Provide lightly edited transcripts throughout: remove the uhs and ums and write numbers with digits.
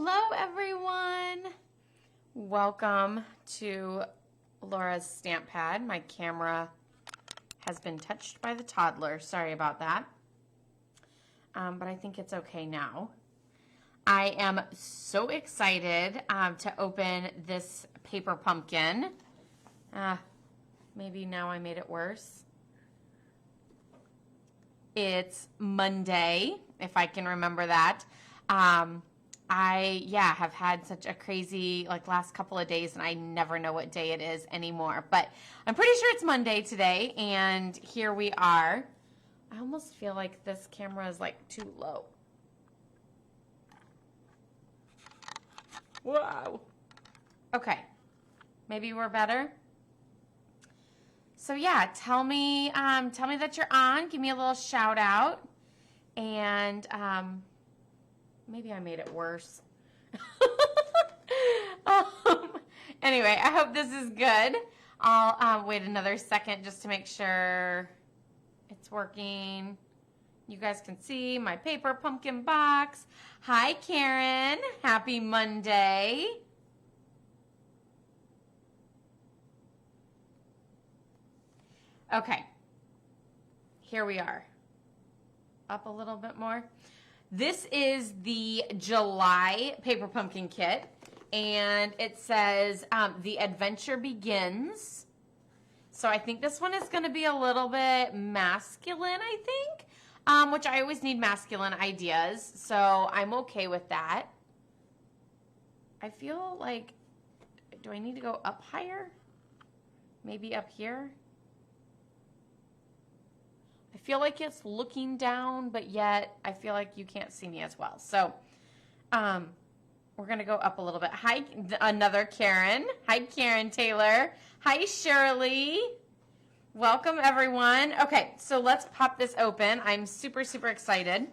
Hello everyone! Welcome to Laura's Stamp Pad. My camera has been touched by the toddler. Sorry about that. But I think it's okay now. I am so excited to open this paper pumpkin. Maybe now I made it worse. It's Monday, if I can remember that. I have had such a crazy last couple of days, and I never know what day it is anymore. But I'm pretty sure it's Monday today, and here we are. I almost feel like this camera is too low. Wow. Okay, maybe we're better. So yeah, tell me that you're on. Give me a little shout out, and maybe I made it worse. Anyway, I hope this is good. I'll wait another second just to make sure it's working. You guys can see my paper pumpkin box. Hi, Karen. Happy Monday. Okay, here we are. Up a little bit more. This is the July paper pumpkin kit, and it says the adventure begins. So I think this one is going to be a little bit masculine, I think, which I always need masculine ideas, so I'm okay with that. I feel like, do I need to go up higher? Maybe up here? I feel like it's looking down, but yet I feel like you can't see me as well. So we're going to go up a little bit. Hi, another Karen. Hi, Karen Taylor. Hi, Shirley. Welcome, everyone. Okay, so let's pop this open. I'm super, super excited.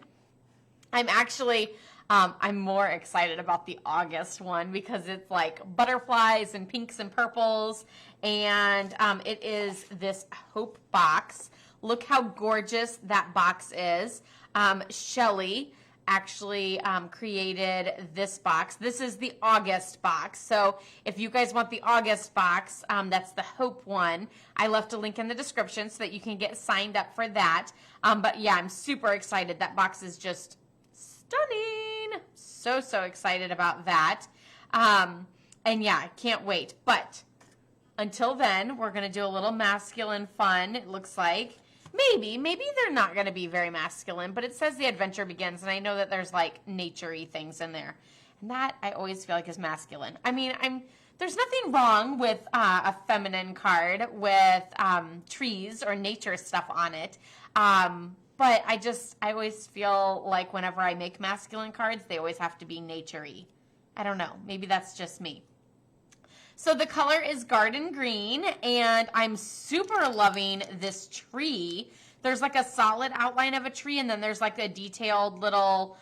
I'm actually, I'm more excited about the August one because it's like butterflies and pinks and purples. And it is this Hope box. Look how gorgeous that box is. Shelly actually created this box. This is the August box. So if you guys want the August box, that's the Hope one. I left a link in the description so that you can get signed up for that. But yeah, I'm super excited. That box is just stunning. So, so excited about that. And yeah, I can't wait. But until then, we're going to do a little masculine fun, it looks like. Maybe they're not going to be very masculine, but it says the adventure begins, and I know that there's nature-y things in there. And that I always feel like is masculine. I mean, there's nothing wrong with a feminine card with trees or nature stuff on it. But I always feel like whenever I make masculine cards, they always have to be nature-y. I don't know. Maybe that's just me. So the color is garden green, and I'm super loving this tree. There's a solid outline of a tree, and then there's a detailed little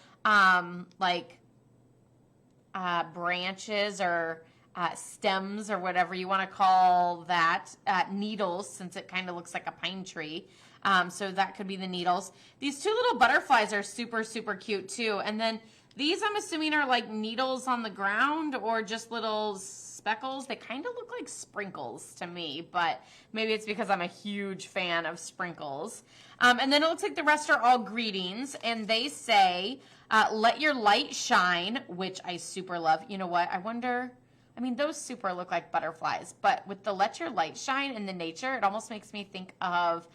branches or stems or whatever you want to call that, needles, since it kind of looks like a pine tree. So that could be the needles. These two little butterflies are super, super cute too. And then these, I'm assuming, are needles on the ground or just little speckles. They kind of look like sprinkles to me, but maybe it's because I'm a huge fan of sprinkles. And then it looks like the rest are all greetings, and they say, let your light shine, which I super love. You know what? I wonder, I mean, those super look like butterflies, but with the let your light shine in the nature, it almost makes me think of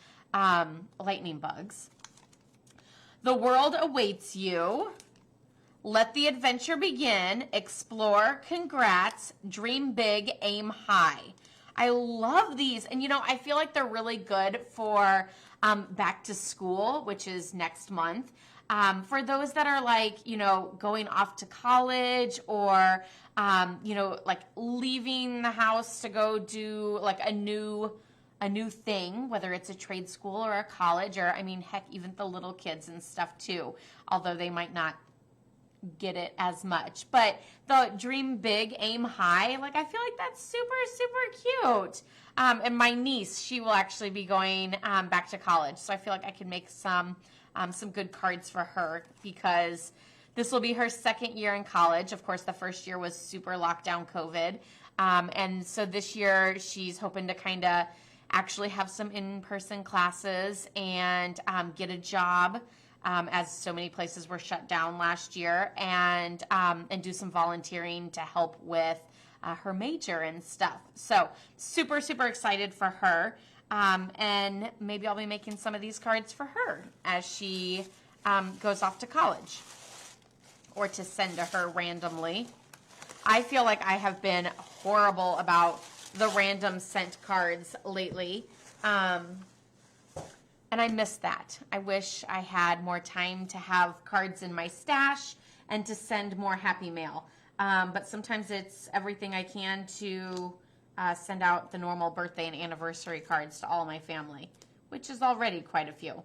lightning bugs. The world awaits you. Let the adventure begin. Explore. Congrats. Dream big. Aim high. I love these. And, I feel like they're really good for back to school, which is next month. For those that are going off to college or, leaving the house to go do a new thing, whether it's a trade school or a college or, heck, even the little kids and stuff too, although they might not get it as much. But the dream big, aim high, I feel like that's super, super cute. And my niece, she will actually be going back to college, so I feel like I can make some good cards for her because This will be her second year in college. Of course, the first year was super lockdown COVID. And so this year she's hoping to kind of actually have some in-person classes and get a job, as so many places were shut down last year, and do some volunteering to help with her major and stuff. So super, super excited for her. And maybe I'll be making some of these cards for her as she goes off to college, or to send to her randomly. I feel like I have been horrible about the random sent cards lately. And I miss that. I wish I had more time to have cards in my stash and to send more happy mail. But sometimes it's everything I can to send out the normal birthday and anniversary cards to all my family, which is already quite a few.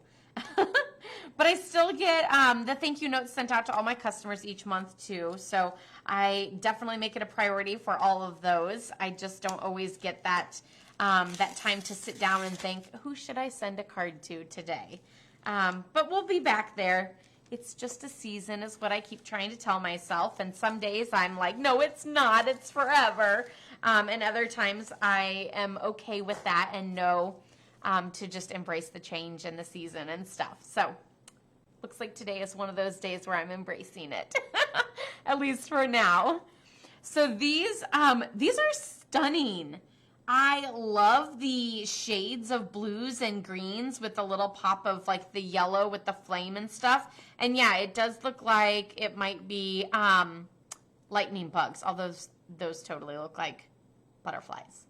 But I still get the thank you notes sent out to all my customers each month too. So I definitely make it a priority for all of those. I just don't always get that that time to sit down and think, who should I send a card to today? But we'll be back there. It's just a season is what I keep trying to tell myself. And some days I'm like, no, it's not. It's forever. And other times I am okay with that and know to just embrace the change in the season and stuff. So looks like today is one of those days where I'm embracing it, at least for now. So these are stunning. I love the shades of blues and greens with a little pop of like the yellow with the flame and stuff. And yeah, it does look like it might be lightning bugs, although those totally look like butterflies.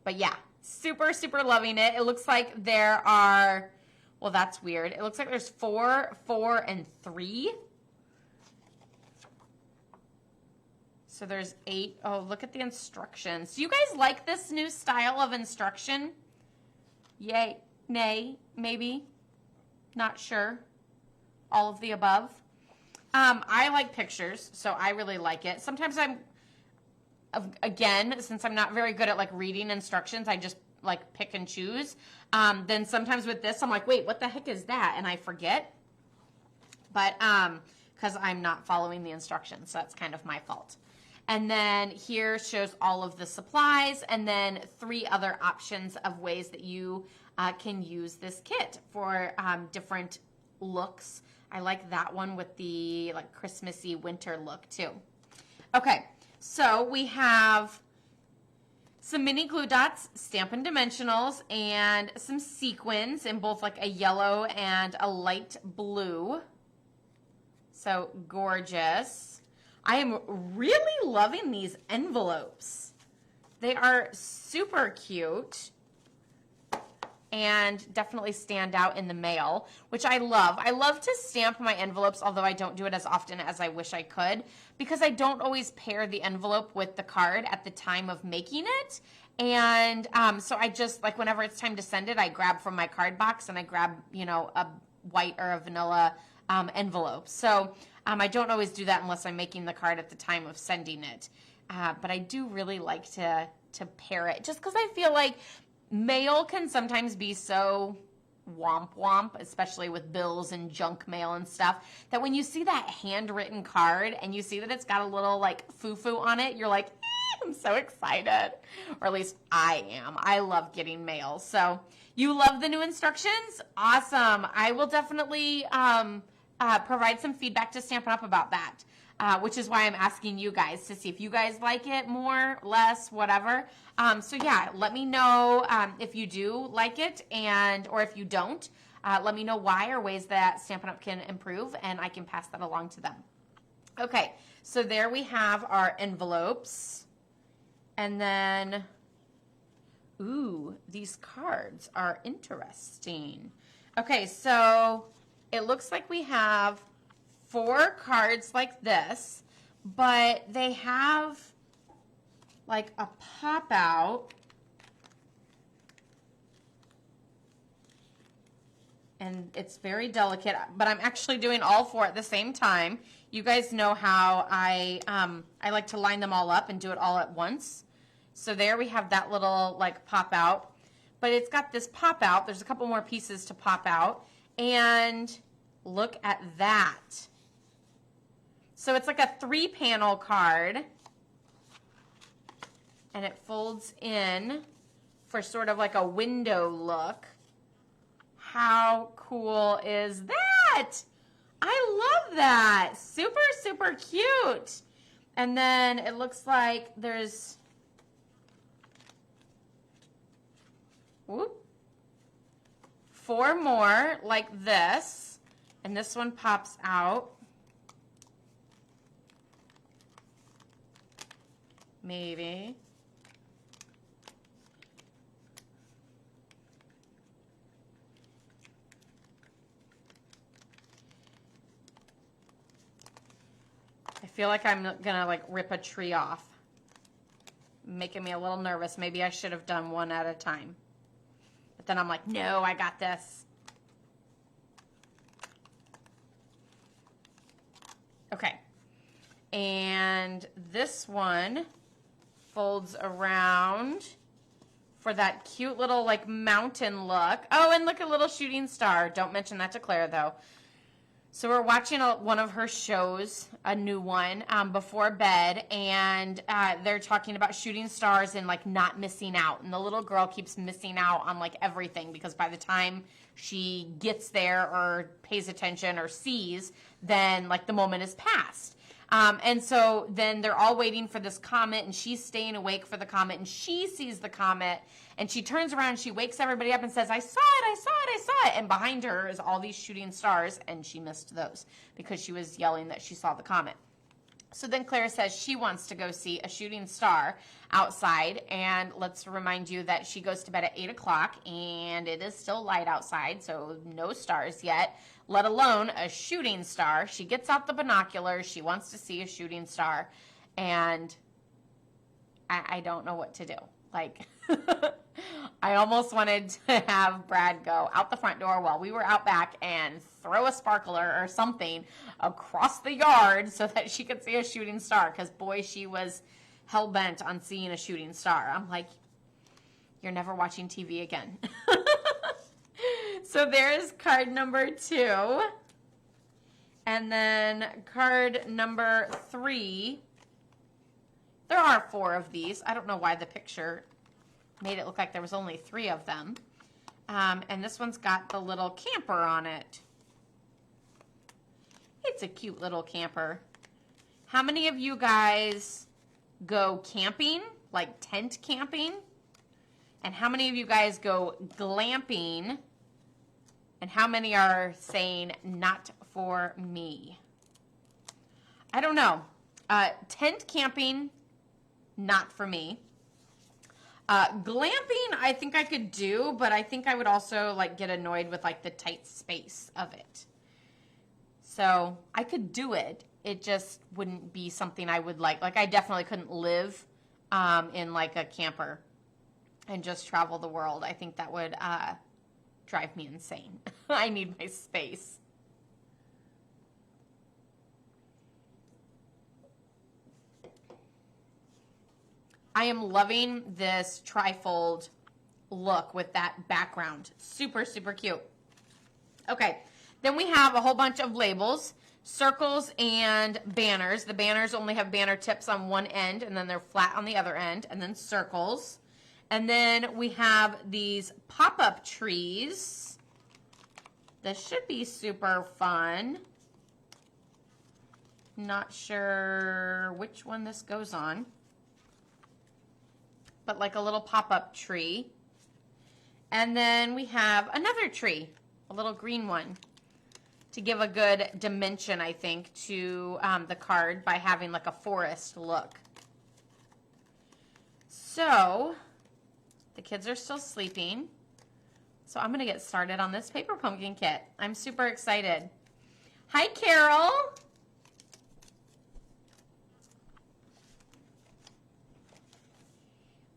But yeah, super, super loving it. It looks like there are, well, that's weird. It looks like there's 4, 4, and 3. So there's 8. Oh, look at the instructions. Do you guys like this new style of instruction? Yay, nay, maybe, not sure. All of the above. I like pictures, so I really like it. Sometimes again, since I'm not very good at like reading instructions, I just like pick and choose. Then sometimes with this, I'm like, wait, what the heck is that? And I forget. But because I'm not following the instructions, so that's kind of my fault. And then here shows all of the supplies, and then 3 other options of ways that you can use this kit for different looks. I like that one with the like Christmassy winter look too. Okay, so we have some mini glue dots, Stampin' Dimensionals, and some sequins in both like a yellow and a light blue. So gorgeous. I am really loving these envelopes. They are super cute and definitely stand out in the mail, which I love. I love to stamp my envelopes, although I don't do it as often as I wish I could, because I don't always pair the envelope with the card at the time of making it. And so I just, like, whenever it's time to send it, I grab from my card box and I grab, you know, a white or a vanilla envelope. So I don't always do that unless I'm making the card at the time of sending it. But I do really like to pair it, just because I feel like mail can sometimes be so womp womp, especially with bills and junk mail and stuff, that when you see that handwritten card and you see that it's got a little like foo-foo on it, you're like, I'm so excited. Or at least I am. I love getting mail. So you love the new instructions? Awesome. I will definitely provide some feedback to Stampin' Up! About that, which is why I'm asking you guys to see if you guys like it more, less, whatever. So yeah, let me know if you do like it, or if you don't. Let me know why, or ways that Stampin' Up! Can improve, and I can pass that along to them. Okay, so there we have our envelopes. And then, ooh, these cards are interesting. Okay, so it looks like we have 4 cards like this, but they have like a pop out, and it's very delicate, but I'm actually doing all 4 at the same time. You guys know how I like to line them all up and do it all at once. So there we have that little like pop out, but it's got this pop out. There's a couple more pieces to pop out, and look at that. So it's like a 3-panel card. And it folds in for sort of like a window look. How cool is that? I love that. Super, super cute. And then it looks like there's 4 more like this. And this one pops out. Maybe. I feel like I'm gonna like rip a tree off. Making me a little nervous. Maybe I should have done one at a time. But then I'm like, no, I got this. Okay. And this one folds around for that cute little like mountain look. Oh, and look, a little shooting star. Don't mention that to Claire though. So we're watching one of her shows, a new one, before bed, and they're talking about shooting stars and like not missing out. And the little girl keeps missing out on like everything because by the time she gets there or pays attention or sees, then like the moment is past. And so then they're all waiting for this comet, and she's staying awake for the comet, and she sees the comet, and she turns around, and she wakes everybody up and says, I saw it, I saw it, I saw it. And behind her is all these shooting stars, and she missed those because she was yelling that she saw the comet. So then Claire says she wants to go see a shooting star outside, and let's remind you that she goes to bed at 8 o'clock, and it is still light outside, so no stars yet, let alone a shooting star. She gets out the binoculars, she wants to see a shooting star, and I don't know what to do. Like, I almost wanted to have Brad go out the front door while we were out back and throw a sparkler or something across the yard so that she could see a shooting star, because boy, she was hell-bent on seeing a shooting star. I'm like, you're never watching TV again. So there's card number 2. And then card number 3. There are 4 of these. I don't know why the picture made it look like there was only 3 of them. And this one's got the little camper on it. It's a cute little camper. How many of you guys go camping, like tent camping? And how many of you guys go glamping? And how many are saying not for me? I don't know. Tent camping, not for me. Glamping, I think I could do, but I think I would also like get annoyed with like the tight space of it. So I could do it. It just wouldn't be something I would like. Like I definitely couldn't live in like a camper and just travel the world. I think that would drive me insane. I need my space. I am loving this trifold look with that background. Super, super cute. Okay, then we have a whole bunch of labels, circles and banners. The banners only have banner tips on one end, and then they're flat on the other end, and then circles. And then we have these pop-up trees. This should be super fun. Not sure which one this goes on, but like a little pop-up tree. And then we have another tree, a little green one, to give a good dimension, I think, to the card by having like a forest look. So the kids are still sleeping, so I'm going to get started on this paper pumpkin kit. I'm super excited. Hi, Carol.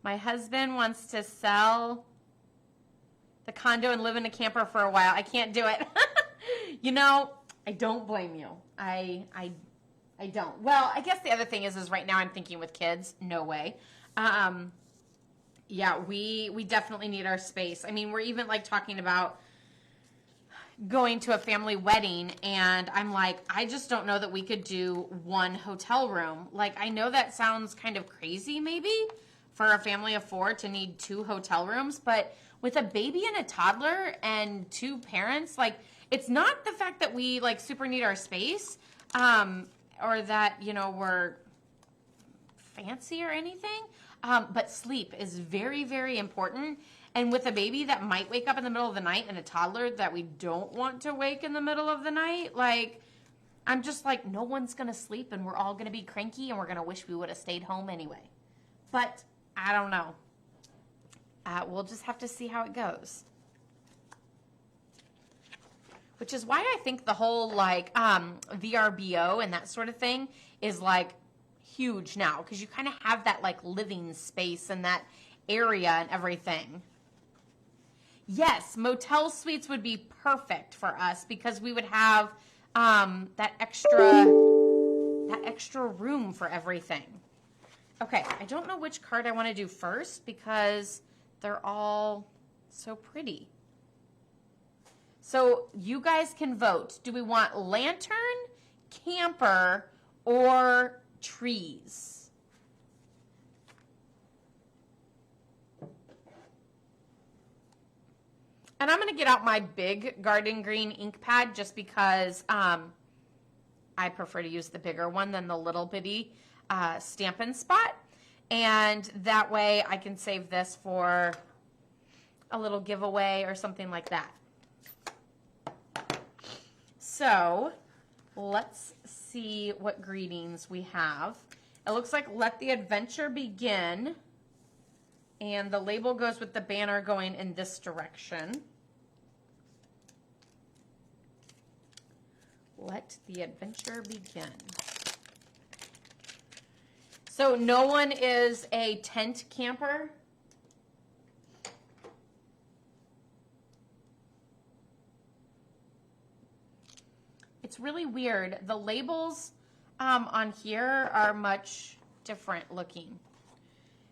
My husband wants to sell the condo and live in a camper for a while. I can't do it. You know, I don't blame you. I don't. Well, I guess the other thing is right now I'm thinking with kids, no way. Yeah, we definitely need our space. I mean, we're even like talking about going to a family wedding, and I'm like, I just don't know that we could do one hotel room. Like, I know that sounds kind of crazy maybe for a family of 4 to need 2 hotel rooms, but with a baby and a toddler and 2 parents, like, it's not the fact that we like super need our space, or that, you know, we're fancy or anything, but sleep is very, very important. And with a baby that might wake up in the middle of the night and a toddler that we don't want to wake in the middle of the night, like, I'm just like, no one's going to sleep and we're all going to be cranky and we're going to wish we would have stayed home anyway. But I don't know. We'll just have to see how it goes. Which is why I think the whole like VRBO and that sort of thing is like huge now, because you kind of have that like living space and that area and everything. Yes, motel suites would be perfect for us because we would have that extra room for everything. Okay, I don't know which card I want to do first because they're all so pretty. So you guys can vote. Do we want lantern, camper, or trees? And I'm going to get out my big garden green ink pad just because I prefer to use the bigger one than the little bitty Stampin' spot. And that way I can save this for a little giveaway or something like that. So let's see what greetings we have. It looks like Let the Adventure Begin. And the label goes with the banner going in this direction. Let the adventure begin. So no one is a tent camper? It's really weird. The labels on here are much different looking.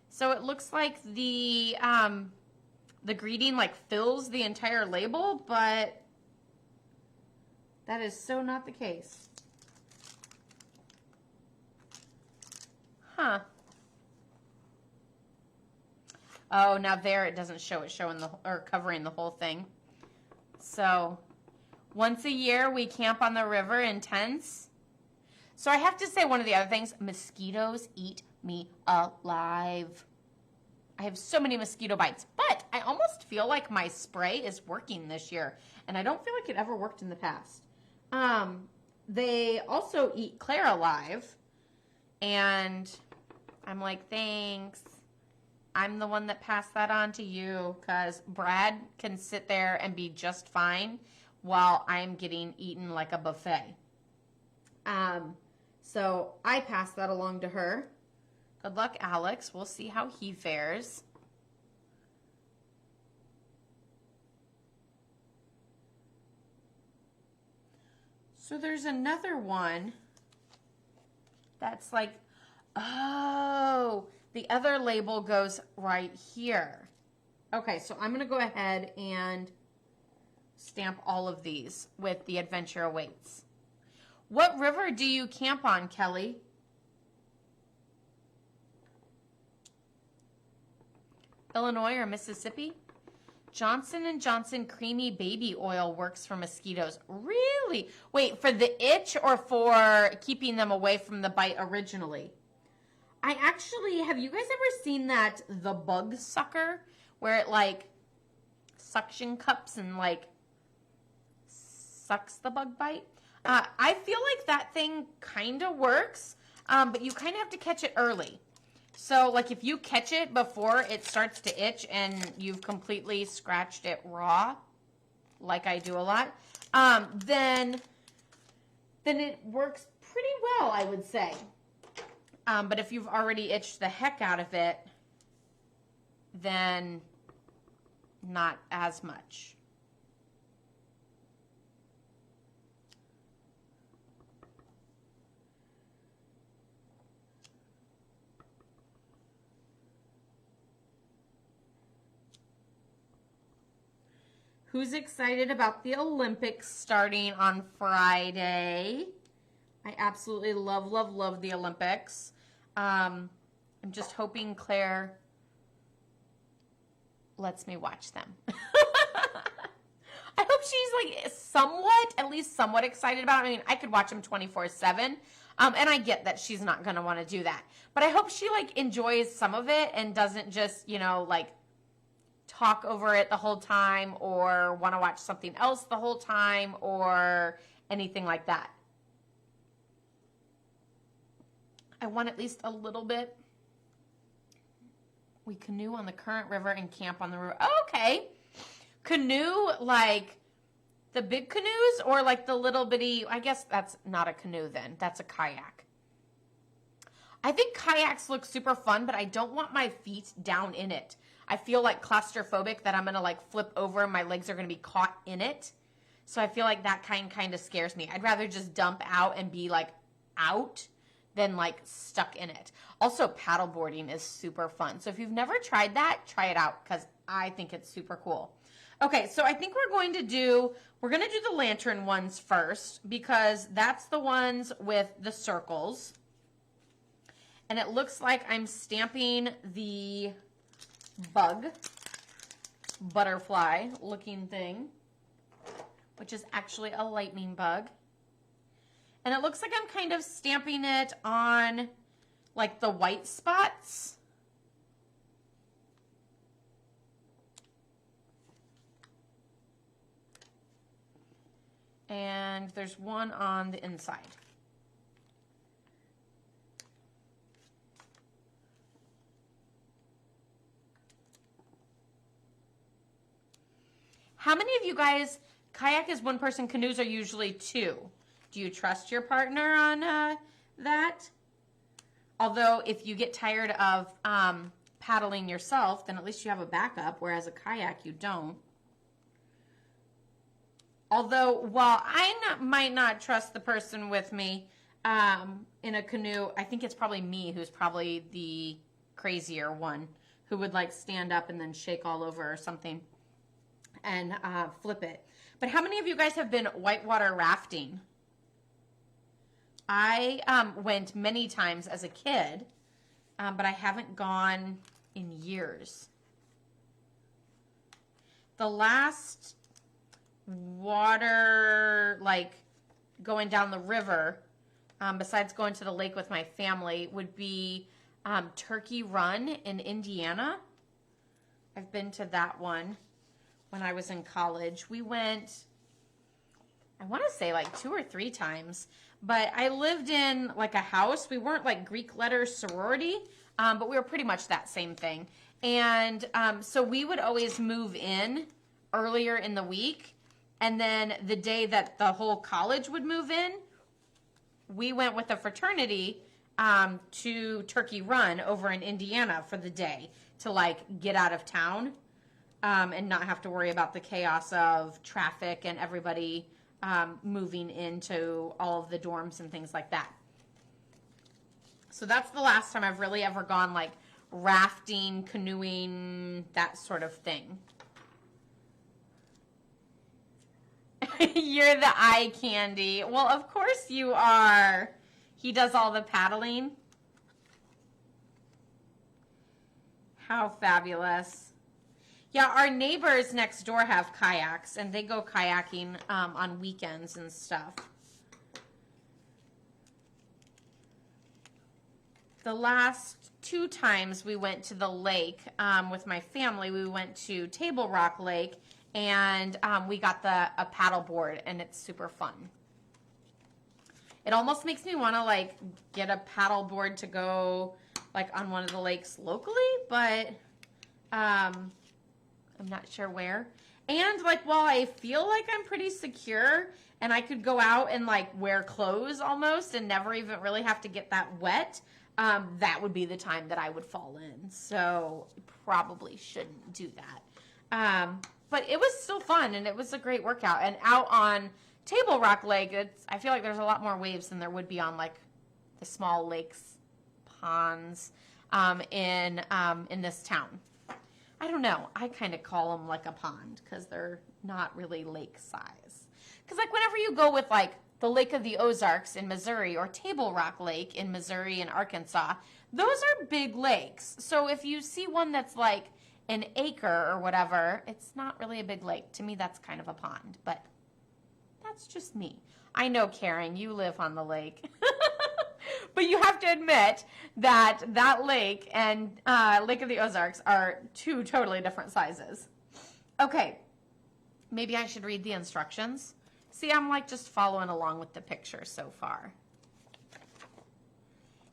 So it looks like the greeting like fills the entire label, but that is so not the case. Huh. Oh, now there it doesn't show it showing or covering the whole thing. So once a year we camp on the river in tents. So I have to say one of the other things, mosquitoes eat me alive. I have so many mosquito bites, but I almost feel like my spray is working this year, and I don't feel like it ever worked in the past. They also eat Claire alive, and I'm like, thanks. I'm the one that passed that on to you, because Brad can sit there and be just fine while I'm getting eaten like a buffet. So I passed that along to her. Good luck, Alex. We'll see how he fares. So there's another one that's like, oh, the other label goes right here. Okay, so I'm going to go ahead and stamp all of these with The Adventure Awaits. What river do you camp on, Kelly? Illinois or Mississippi? Johnson & Johnson Creamy Baby Oil works for mosquitoes. Really? Wait, for the itch or for keeping them away from the bite originally? I actually, have you guys ever seen that The Bug Sucker? Where it like suction cups and like sucks the bug bite? I feel like that thing kind of works, but you kind of have to catch it early. So, like, if you catch it before it starts to itch and you've completely scratched it raw, like I do a lot, then it works pretty well, I would say. But if you've already itched the heck out of it, then not as much. Who's excited about the Olympics starting on Friday? I absolutely love, love, love the Olympics. I'm just hoping Claire lets me watch them. I hope she's like somewhat, at least somewhat excited about it. I mean, I could watch them 24/7. And I get that she's not going to want to do that. But I hope she like enjoys some of it and doesn't just, you know, like talk over it the whole time or want to watch something else the whole time or anything like that. I want at least a little bit. We canoe on the current river and camp on the river. Oh, okay. Canoe, like the big canoes or like the little bitty, I guess that's not a canoe then. That's a kayak. I think kayaks look super fun, but I don't want my feet down in it. I feel like claustrophobic that I'm going to like flip over and my legs are going to be caught in it. So I feel like that kind of scares me. I'd rather just dump out and be like out than like stuck in it. Also, paddleboarding is super fun. So if you've never tried that, try it out because I think it's super cool. Okay, so I think we're going to do the lantern ones first because that's the ones with the circles. And it looks like I'm stamping the butterfly looking thing, which is actually a lightning bug. And it looks like I'm kind of stamping it on like the white spots. And there's one on the inside. How many of you guys, kayak is one person, canoes are usually two. Do you trust your partner on that? Although if you get tired of paddling yourself, then at least you have a backup, whereas a kayak you don't. Although, while might not trust the person with me in a canoe, I think it's probably me who's probably the crazier one who would like stand up and then shake all over or something and flip it. But how many of you guys have been whitewater rafting? I went many times as a kid, but I haven't gone in years. The last water, like going down the river, besides going to the lake with my family, would be Turkey Run in Indiana. I've been to that one when I was in college. We went, I want to say like 2 or 3 times, but I lived in like a house. We weren't like Greek letter sorority, but we were pretty much that same thing. And so we would always move in earlier in the week. And then the day that the whole college would move in, we went with a fraternity to Turkey Run over in Indiana for the day to like get out of town and not have to worry about the chaos of traffic and everybody moving into all of the dorms and things like that. So that's the last time I've really ever gone like rafting, canoeing, that sort of thing. You're the eye candy. Well, of course you are. He does all the paddling. How fabulous. Yeah, our neighbors next door have kayaks, and they go kayaking on weekends and stuff. The last 2 times we went to the lake with my family, we went to Table Rock Lake, and we got a paddle board, and it's super fun. It almost makes me want to like get a paddle board to go like on one of the lakes locally, but I'm not sure where. And like while I feel like I'm pretty secure and I could go out and like wear clothes almost and never even really have to get that wet, that would be the time that I would fall in. So probably shouldn't do that. But it was still fun, and it was a great workout. And out on Table Rock Lake, I feel like there's a lot more waves than there would be on like the small lakes, ponds in this town. I don't know. I kind of call them like a pond because they're not really lake size. Because like whenever you go with like the Lake of the Ozarks in Missouri or Table Rock Lake in Missouri and Arkansas, those are big lakes. So if you see one that's like an acre or whatever, it's not really a big lake. To me, that's kind of a pond, but that's just me. I know, Karen, you live on the lake. But you have to admit that that lake and Lake of the Ozarks are two totally different sizes. Okay, maybe I should read the instructions. See, I'm like just following along with the picture so far.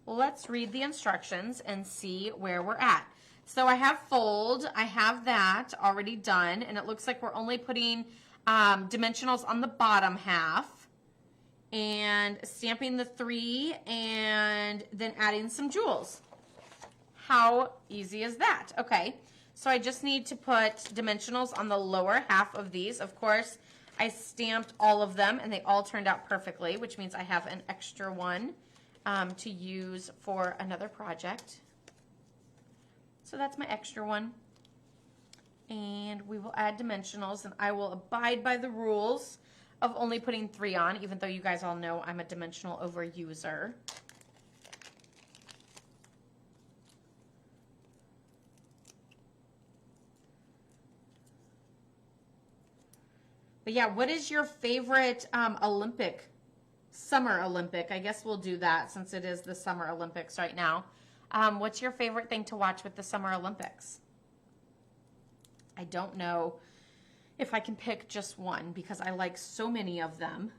Well, let's read the instructions and see where we're at. So I have fold, I have that already done, and it looks like we're only putting dimensionals on the bottom half and stamping the 3 and then adding some jewels. How easy is that? Okay, so I just need to put dimensionals on the lower half of these. Of course, I stamped all of them and they all turned out perfectly, which means I have an extra one to use for another project. So that's my extra one. And we will add dimensionals, and I will abide by the rules of only putting 3 on, even though you guys all know I'm a dimensional overuser. But yeah, what is your favorite Summer Olympic? I guess we'll do that since it is the Summer Olympics right now. What's your favorite thing to watch with the Summer Olympics? I don't know if I can pick just one because I like so many of them.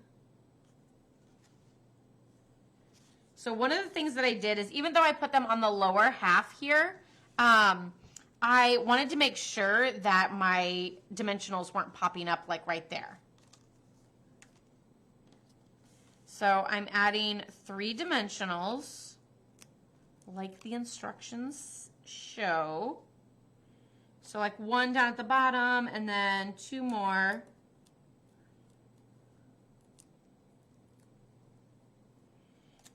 So one of the things that I did is, even though I put them on the lower half here, I wanted to make sure that my dimensionals weren't popping up like right there. So I'm adding 3 dimensionals like the instructions show. So like 1 down at the bottom and then 2 more.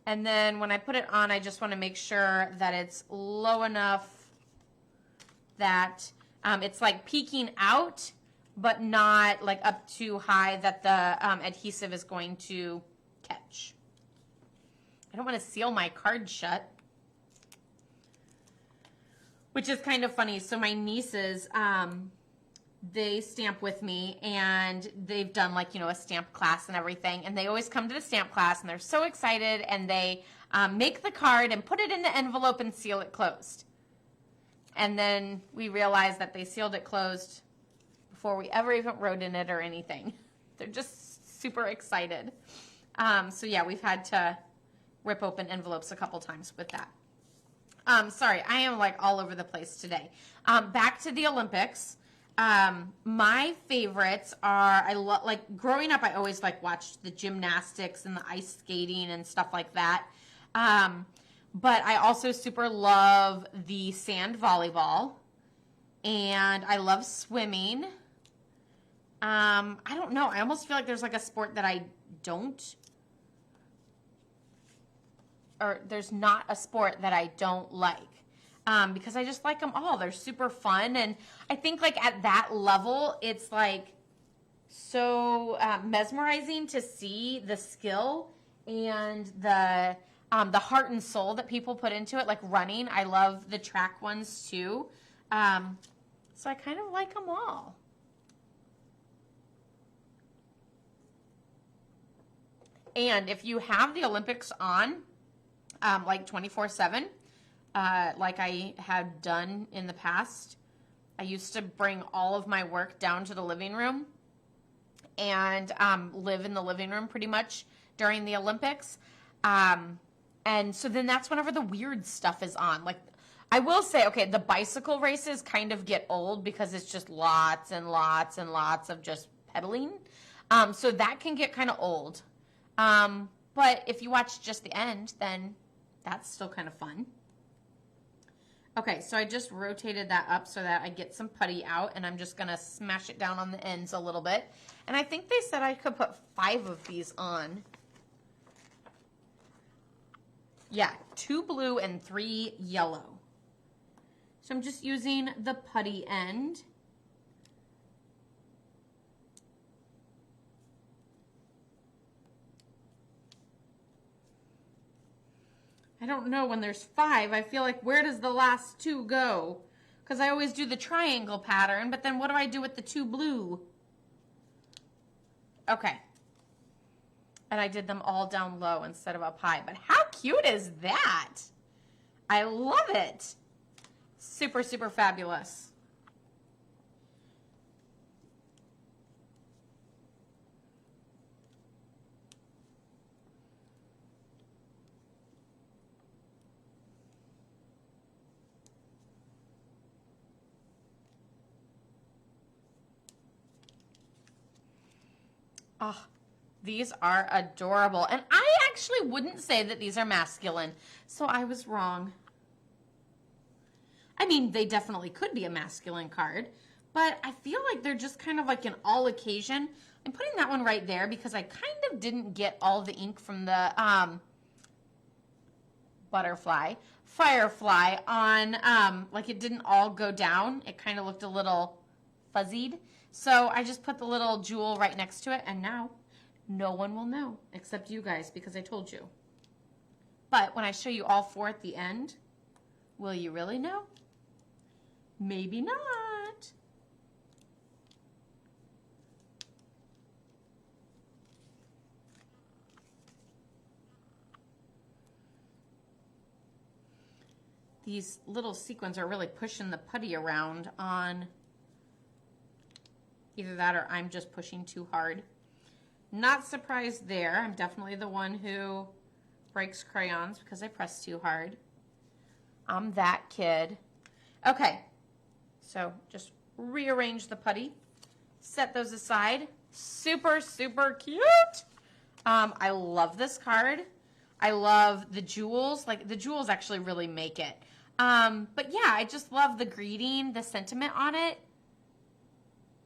And then when I put it on, I just want to make sure that it's low enough that it's like peeking out, but not like up too high that the adhesive is going to catch. I don't want to seal my card shut. Which is kind of funny. So my nieces, they stamp with me, and they've done like, you know, a stamp class and everything. And they always come to the stamp class and they're so excited, and they make the card and put it in the envelope and seal it closed. And then we realized that they sealed it closed before we ever even wrote in it or anything. They're just super excited. So yeah, we've had to rip open envelopes a couple times with that. Sorry, I am like all over the place today. Back to the Olympics. My favorites are, like growing up, I always like watched the gymnastics and the ice skating and stuff like that. But I also super love the sand volleyball, and I love swimming. I don't know. I almost feel like there's like a sport that I don't, or there's not a sport that I don't like, because I just like them all. They're super fun, and I think like at that level, it's like so mesmerizing to see the skill and the heart and soul that people put into it, like running. I love the track ones too, so I kind of like them all. And if you have the Olympics on, like 24/7, like I have done in the past, I used to bring all of my work down to the living room and live in the living room pretty much during the Olympics. And so then that's whenever the weird stuff is on. Like, I will say, okay, the bicycle races kind of get old because it's just lots and lots and lots of just pedaling. So that can get kind of old. But if you watch just the end, then that's still kind of fun. Okay, so I just rotated that up so that I get some putty out, and I'm just going to smash it down on the ends a little bit. And I think they said I could put 5 of these on. Yeah, 2 blue and 3 yellow. So I'm just using the putty end. I don't know, when there's 5, I feel like where does the last 2 go? Because I always do the triangle pattern, but then what do I do with the 2 blue? Okay. And I did them all down low instead of up high. But how cute is that? I love it. Super, super fabulous. Oh, these are adorable. And I actually wouldn't say that these are masculine, so I was wrong. I mean, they definitely could be a masculine card, but I feel like they're just kind of like an all occasion. I'm putting that one right there because I kind of didn't get all the ink from the firefly on, like it didn't all go down. It kind of looked a little fuzzied. So I just put the little jewel right next to it, and now no one will know except you guys because I told you. But when I show you all 4 at the end, will you really know? Maybe not. These little sequins are really pushing the putty around on either that or I'm just pushing too hard. Not surprised there. I'm definitely the one who breaks crayons because I press too hard. I'm that kid. Okay, so just rearrange the putty. Set those aside. Super, super cute. I love this card. I love the jewels. Like, the jewels actually really make it. But yeah, I just love the greeting, the sentiment on it,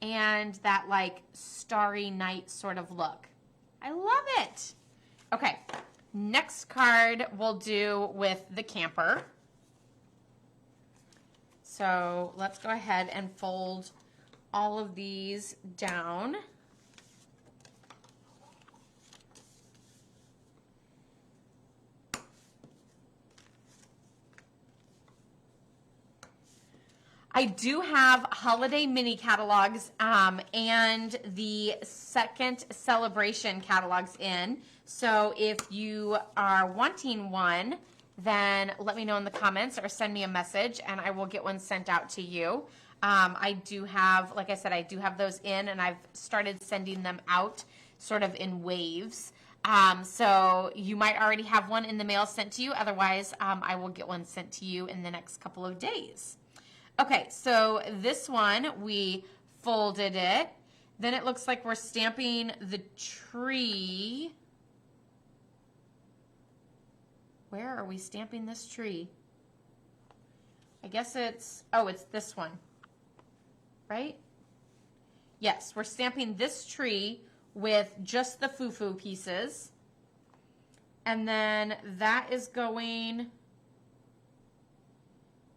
and that like starry night sort of look. I love it. Okay, next card we'll do with the camper. So let's go ahead and fold all of these down. I do have holiday mini catalogs and the second celebration catalogs in. So if you are wanting one, then let me know in the comments or send me a message and I will get one sent out to you. I do have, like I said, I do have those in, and I've started sending them out sort of in waves. So you might already have one in the mail sent to you. Otherwise, I will get one sent to you in the next couple of days. Okay, so this one, we folded it. Then it looks like we're stamping the tree. Where are we stamping this tree? I guess it's, oh, it's this one, right? Yes, we're stamping this tree with just the foo-foo pieces. And then that is going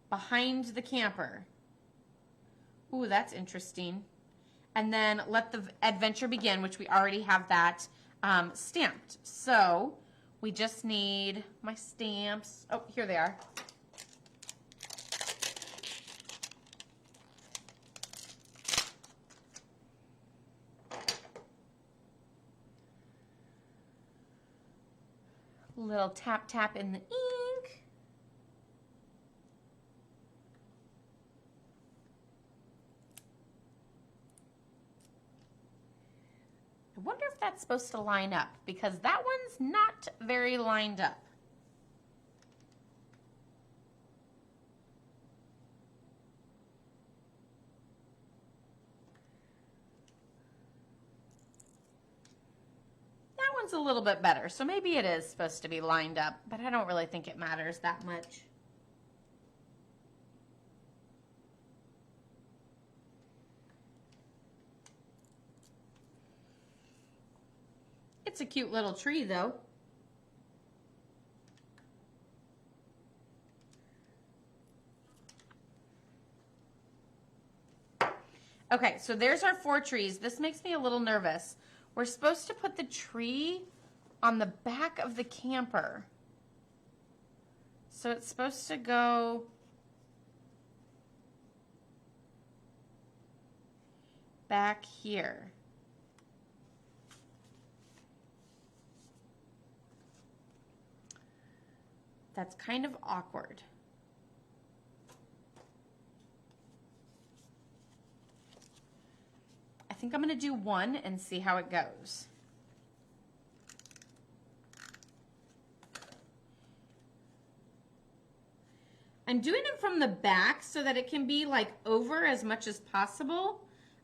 behind the camper. Ooh, that's interesting. And then let the adventure begin, which we already have that stamped. So we just need my stamps. Oh, here they are. Little tap tap in the ink. I wonder if that's supposed to line up, because that one's not very lined up. That one's a little bit better, so maybe it is supposed to be lined up, but I don't really think it matters that much. It's a cute little tree, though. Okay, so there's our 4 trees. This makes me a little nervous. We're supposed to put the tree on the back of the camper. So it's supposed to go back here. That's kind of awkward. I think I'm going to do 1 and see how it goes. I'm doing it from the back so that it can be like over as much as possible.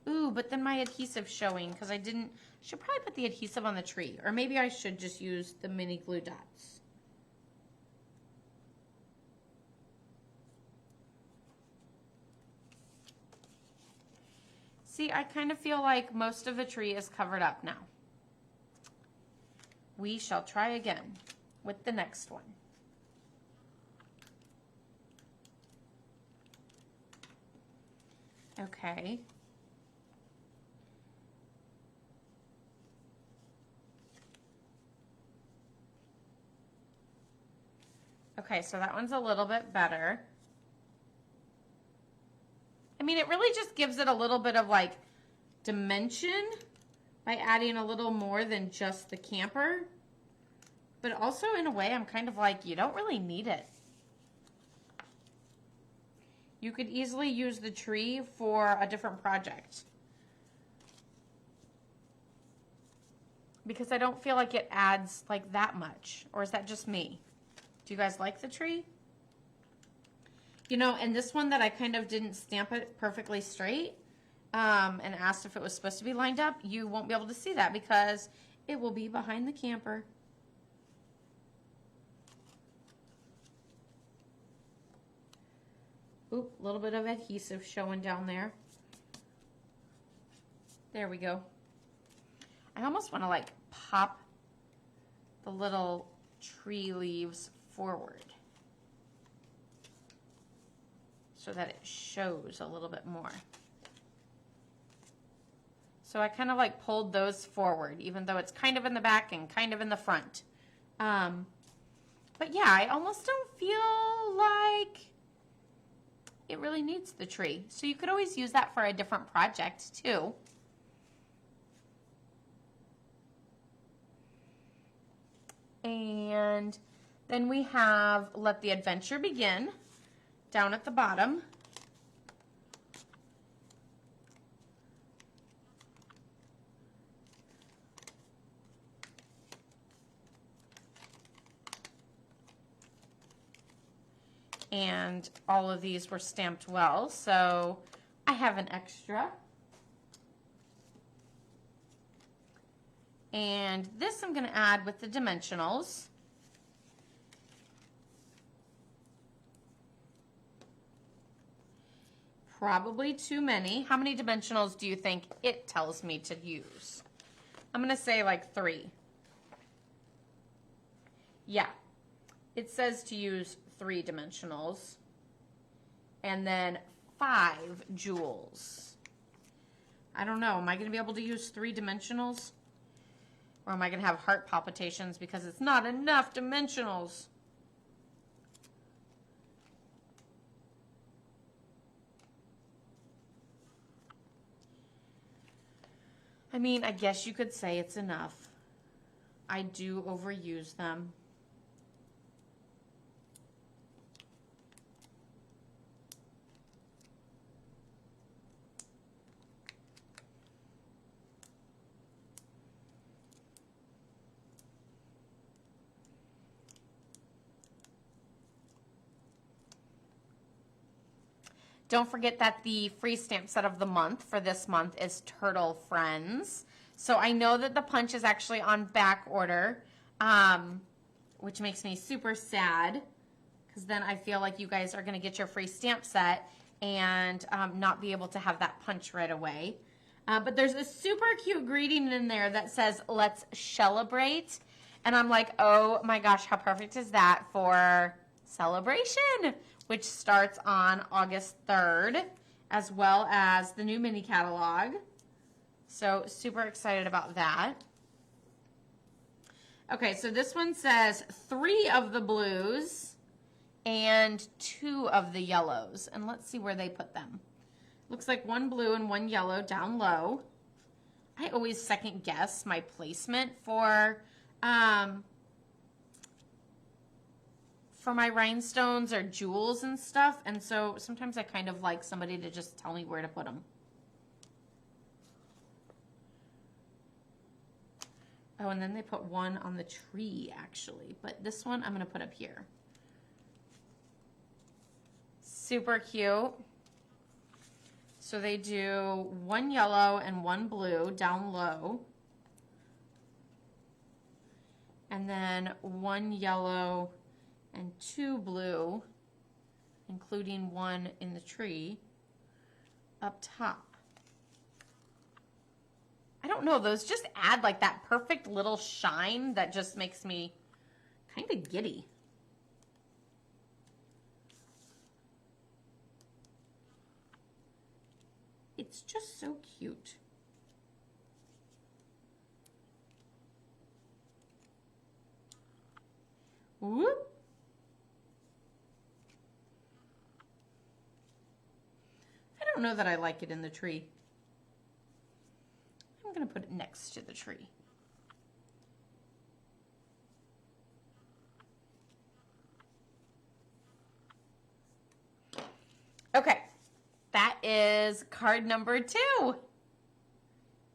Ooh, but then my adhesive's showing because I should probably put the adhesive on the tree, or maybe I should just use the mini glue dots. See, I kind of feel like most of the tree is covered up now. We shall try again with the next one. Okay. Okay, so that one's a little bit better. I mean, it really just gives it a little bit of like dimension by adding a little more than just the camper. But also in a way, I'm kind of like, you don't really need it. You could easily use the tree for a different project. Because I don't feel like it adds like that much. Or is that just me? Do you guys like the tree? You know, and this one that I kind of didn't stamp it perfectly straight and asked if it was supposed to be lined up, you won't be able to see that because it will be behind the camper. Oop, a little bit of adhesive showing down there. There we go. I almost want to like pop the little tree leaves forward so that it shows a little bit more. So I kind of like pulled those forward, even though it's kind of in the back and kind of in the front. But yeah, I almost don't feel like it really needs the tree. So you could always use that for a different project too. And then we have Let the Adventure Begin down at the bottom. And all of these were stamped well, so I have an extra. And this I'm going to add with the dimensionals. Probably too many. How many dimensionals do you think it tells me to use? I'm going to say like 3. Yeah, it says to use 3 dimensionals and then 5 jewels. I don't know. Am I going to be able to use 3 dimensionals? Or am I going to have heart palpitations because it's not enough dimensionals? I mean, I guess you could say it's enough. I do overuse them. Don't forget that the free stamp set of the month for this month is Turtle Friends. So I know that the punch is actually on back order, which makes me super sad because then I feel like you guys are going to get your free stamp set and not be able to have that punch right away. But there's a super cute greeting in there that says, "Let's celebrate." And I'm like, oh my gosh, how perfect is that for Celebration, which starts on August 3rd. as well as the new mini catalog. So super excited about that. Okay, so this one says 3 of the blues and 2 of the yellows. And let's see where they put them. Looks like 1 blue and 1 yellow down low. I always second guess my placement for my rhinestones or jewels and stuff. And so sometimes I kind of like somebody to just tell me where to put them. Oh, and then they put 1 on the tree, actually. But this one I'm going to put up here. Super cute. So they do 1 yellow and 1 blue down low. And then 1 yellow and 2 blue, including 1 in the tree, up top. I don't know, those just add like that perfect little shine that just makes me kind of giddy. It's just so cute. Whoop. I don't know that I like it in the tree. I'm going to put it next to the tree. Okay, that is card number 2.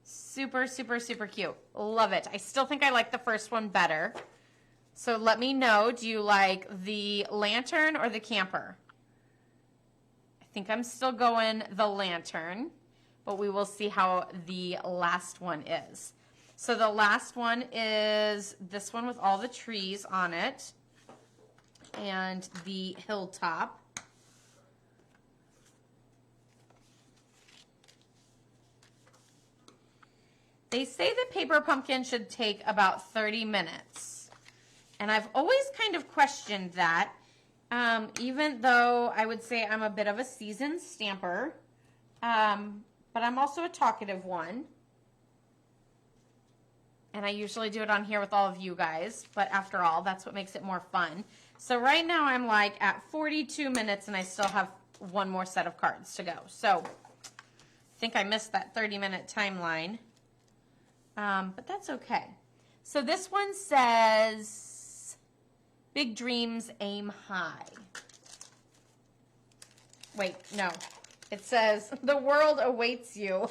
Super, super, super cute. Love it. I still think I like the first one better. So let me know, do you like the lantern or the camper? I think I'm still going the lantern, but we will see how the last one is. So the last one is this one with all the trees on it and the hilltop. They say the paper pumpkin should take about 30 minutes. And I've always kind of questioned that, even though I would say I'm a bit of a seasoned stamper, but I'm also a talkative one. And I usually do it on here with all of you guys, but after all, that's what makes it more fun. So right now I'm like at 42 minutes and I still have 1 more set of cards to go. So I think I missed that 30-minute timeline, but that's okay. So this one says, big dreams, aim high. Wait, no. It says, the world awaits you.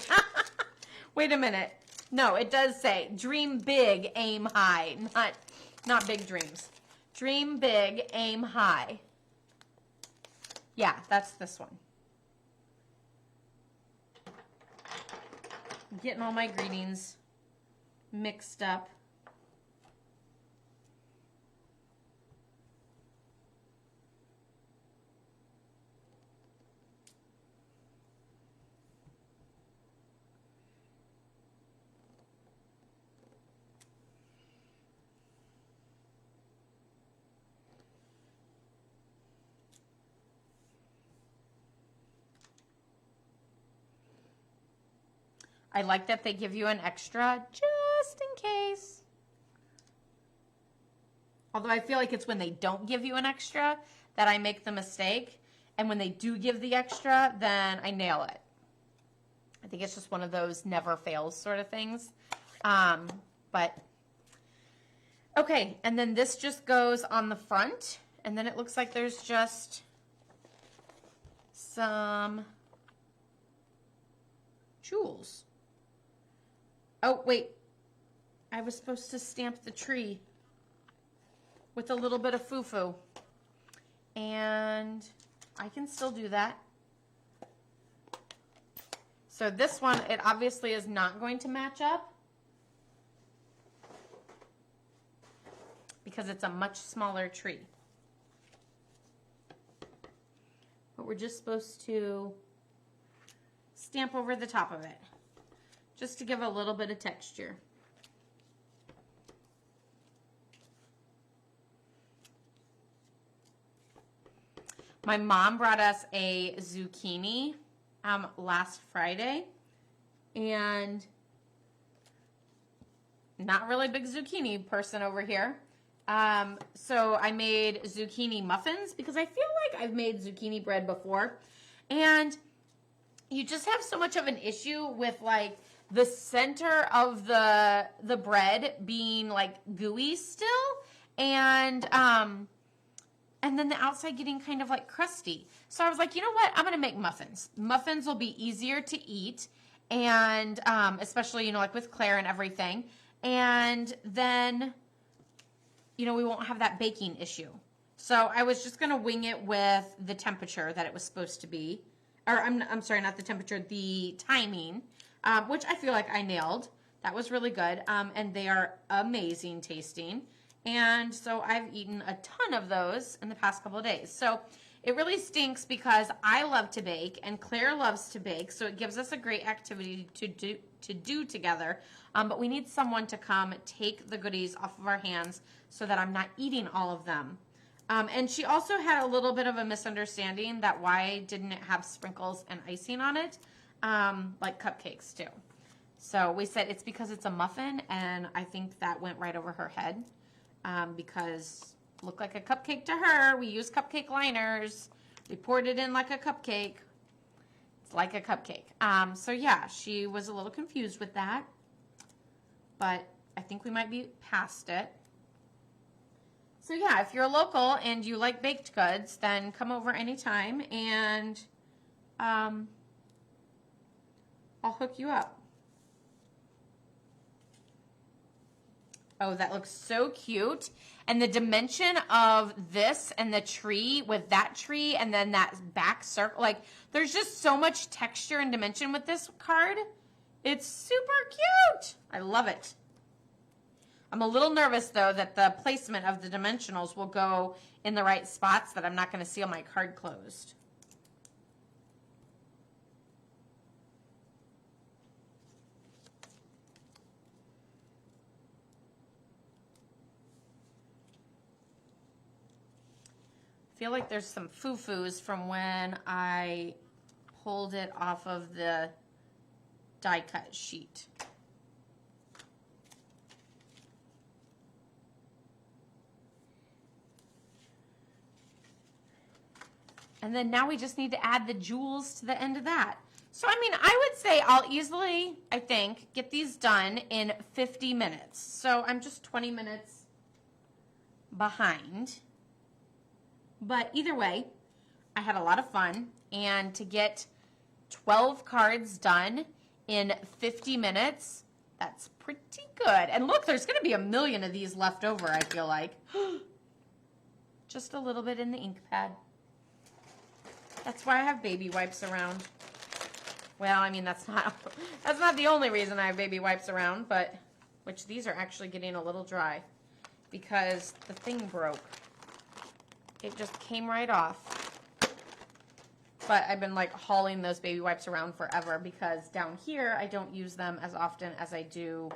Wait a minute. No, it does say, dream big, aim high. Not big dreams. Dream big, aim high. Yeah, that's this one. I'm getting all my greetings mixed up. I like that they give you an extra just in case. Although I feel like it's when they don't give you an extra that I make the mistake. And when they do give the extra, then I nail it. I think it's just one of those never fails sort of things. But, okay. And then this just goes on the front. And then it looks like there's just some jewels. Oh, wait. I was supposed to stamp the tree with a little bit of foo-foo. And I can still do that. So this one, it obviously is not going to match up because it's a much smaller tree. But we're just supposed to stamp over the top of it, just to give a little bit of texture. My mom brought us a zucchini last Friday, and not really a big zucchini person over here. So I made zucchini muffins because I feel like I've made zucchini bread before, and you just have so much of an issue with like the center of the bread being like gooey still, and then the outside getting kind of like crusty. So I was like, you know what? I'm going to make muffins. Muffins will be easier to eat, and especially, you know, like with Claire and everything. And then, you know, we won't have that baking issue. So I was just going to wing it with the temperature that it was supposed to be. Or I'm sorry, not the temperature, the timing, which I feel like I nailed. That was really good. And they are amazing tasting. And so I've eaten a ton of those in the past couple of days. So it really stinks because I love to bake and Claire loves to bake. So it gives us a great activity to do together. But we need someone to come take the goodies off of our hands so that I'm not eating all of them. And she also had a little bit of a misunderstanding that why didn't it have sprinkles and icing on it, like cupcakes too. So we said it's because it's a muffin, and I think that went right over her head because it looked like a cupcake to her. We used cupcake liners. We poured it in like a cupcake. It's like a cupcake. So yeah, she was a little confused with that, but I think we might be past it. So yeah, if you're local and you like baked goods, then come over anytime and I'll hook you up. Oh, that looks so cute. And the dimension of this and the tree with that tree and then that back circle, like there's just so much texture and dimension with this card. It's super cute. I love it. I'm a little nervous, though, that the placement of the dimensionals will go in the right spots, that I'm not going to seal my card closed. I feel like there's some foo-foos from when I pulled it off of the die-cut sheet. And then now we just need to add the jewels to the end of that. So, I mean, I would say I'll easily, I think, get these done in 50 minutes. So I'm just 20 minutes behind. But either way, I had a lot of fun. And to get 12 cards done in 50 minutes, that's pretty good. And look, there's going to be a million of these left over, I feel like. Just a little bit in the ink pad. That's why I have baby wipes around. Well, I mean, that's not the only reason I have baby wipes around, but which these are actually getting a little dry because the thing broke. It just came right off. But I've been like hauling those baby wipes around forever because down here I don't use them as often as I do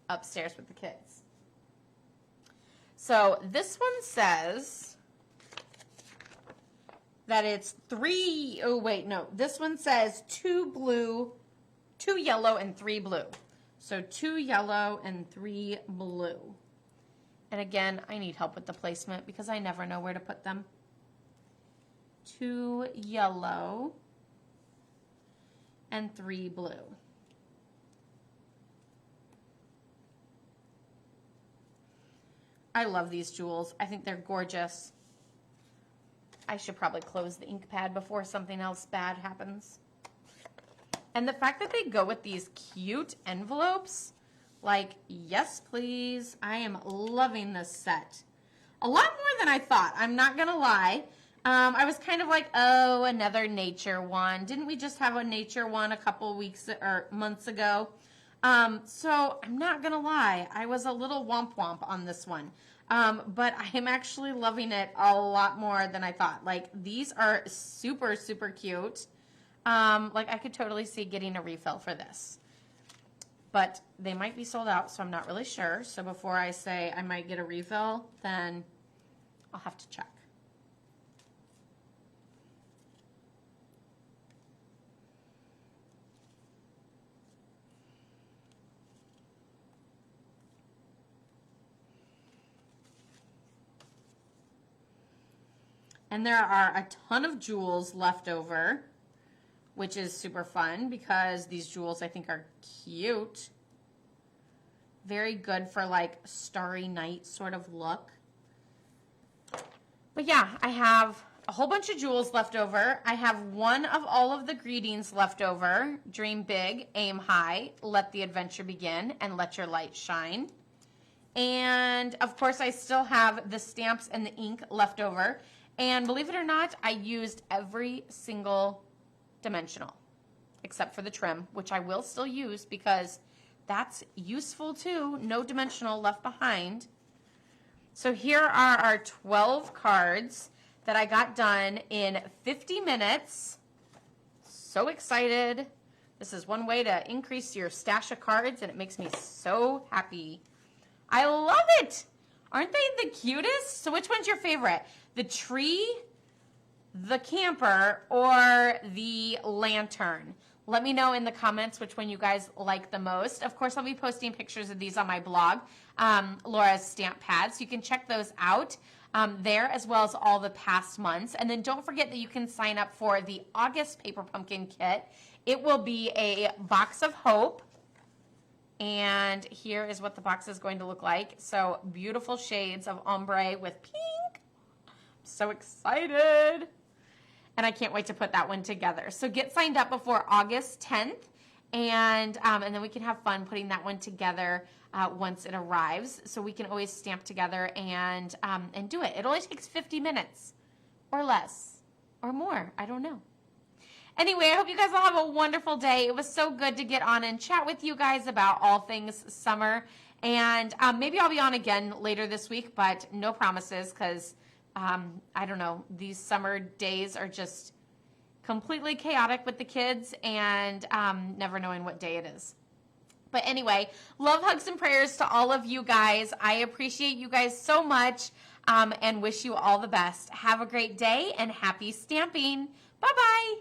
upstairs with the kids. So this one says that it's this one says 2 blue, 2 yellow, and 3 blue. So 2 yellow and 3 blue. And again, I need help with the placement because I never know where to put them. 2 yellow and 3 blue. I love these jewels. I think they're gorgeous. I should probably close the ink pad before something else bad happens. And the fact that they go with these cute envelopes, like, yes, please. I am loving this set. A lot more than I thought. I'm not going to lie. I was kind of like, oh, another nature one. Didn't we just have a nature one a couple weeks or months ago? So I'm not going to lie. I was a little womp womp on this one. But I am actually loving it a lot more than I thought. Like, these are super, super cute. Like, I could totally see getting a refill for this. But they might be sold out, so I'm not really sure. So before I say I might get a refill, then I'll have to check. And there are a ton of jewels left over, which is super fun because these jewels I think are cute. Very good for like Starry Night sort of look. But yeah, I have a whole bunch of jewels left over. I have one of all of the greetings left over. Dream big, aim high, let the adventure begin, and let your light shine. And of course, I still have the stamps and the ink left over. And believe it or not, I used every single dimensional except for the trim, which I will still use because that's useful too. No dimensional left behind. So here are our 12 cards that I got done in 50 minutes. So excited. This is one way to increase your stash of cards, and it makes me so happy. I love it. Aren't they the cutest? So which one's your favorite? The tree, the camper, or the lantern? Let me know in the comments which one you guys like the most. Of course, I'll be posting pictures of these on my blog, Laura's Stamp Pads. You can check those out there, as well as all the past months. And then don't forget that you can sign up for the August Paper Pumpkin Kit. It will be a box of hope. And here is what the box is going to look like. So beautiful shades of ombre with pink. I'm so excited. And I can't wait to put that one together. So get signed up before August 10th. And then we can have fun putting that one together once it arrives. So we can always stamp together and do it. It only takes 50 minutes or less or more. I don't know. Anyway, I hope you guys all have a wonderful day. It was so good to get on and chat with you guys about all things summer. And maybe I'll be on again later this week, but no promises because, I don't know, these summer days are just completely chaotic with the kids and never knowing what day it is. But anyway, love, hugs, and prayers to all of you guys. I appreciate you guys so much and wish you all the best. Have a great day and happy stamping. Bye-bye.